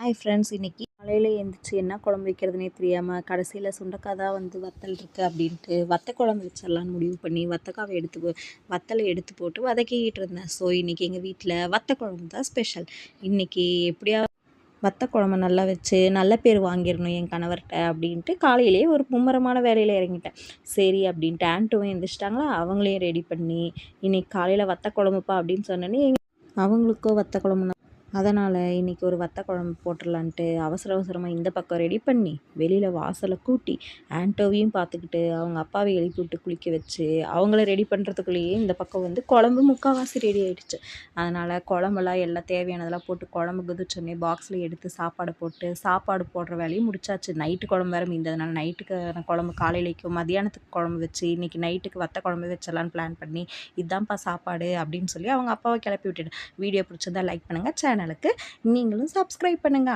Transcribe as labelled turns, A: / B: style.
A: Hi friends, இன்றைக்கி காலையில் எழுந்திரிச்சு என்ன குழம்பு வைக்கிறதுனே தெரியாமல் கடைசியில் சுண்டக்காய் தான் வத்தல் இருக்குது அப்படின்ட்டு வத்த குழம்பு வச்சிடலான்னு முடிவு பண்ணி வத்தலை எடுத்து போட்டு வதக்கிக்கிட்டு இருந்தேன். ஸோ இன்றைக்கி எங்கள் வீட்டில் வத்த குழம்பு தான் ஸ்பெஷல். இன்றைக்கி எப்படியா வத்த குழம்பு நல்லா வச்சு நல்ல பேர் வாங்கிடணும் என் கணவர்கிட்ட அப்படின்ட்டு காலையிலேயே ஒரு மும்மரமான வேலையில் இறங்கிட்டேன். சரி அப்படின்ட்டு ஆன்ட்டுவும் எழுந்திரிச்சிட்டாங்களா, அவங்களையும் ரெடி பண்ணி இன்றைக்கி காலையில் வத்த குழம்புப்பா அப்படின்னு சொன்னோன்னே அவங்களுக்கும் வத்த குழம்பு. அதனால் இன்றைக்கி ஒரு வத்த குழம்பு போட்டுடலான்ட்டு அவசரமாக இந்த பக்கம் ரெடி பண்ணி வெளியில் வாசலை கூட்டி ஆன்ட்டோவையும் பார்த்துக்கிட்டு அவங்க அப்பாவை எழுப்பி விட்டு குளிக்க வச்சு அவங்கள ரெடி பண்ணுறதுக்குள்ளேயே இந்த பக்கம் குழம்பு முக்கால்வாசி ரெடி ஆகிடுச்சு. அதனால் குழம்பெல்லாம் எல்லாம் தேவையானதெல்லாம் போட்டு குழம்பு குதிச்சோடனே பாக்ஸில் எடுத்து சாப்பாடு போடுற வேலையும் முடிச்சாச்சு. நைட்டு குழம்பு வேறு மீந்ததுனால நைட்டுக்கு குழம்பு காலையிலைக்கும் மதியானத்துக்கு குழம்பு வச்சு இன்றைக்கி நைட்டுக்கு வத்த குழம்பு வச்சிடலான்னு பிளான் பண்ணி இதான்ப்பா சாப்பாடு அப்படின்னு சொல்லி அவங்க அப்பாவை கிளப்பி விட்டுட்டேன். வீடியோ பிடிச்சிருந்தா லைக் பண்ணுங்கள், சேனலுக்கு நீங்களும் சப்ஸ்கிரைப் பண்ணுங்கள்.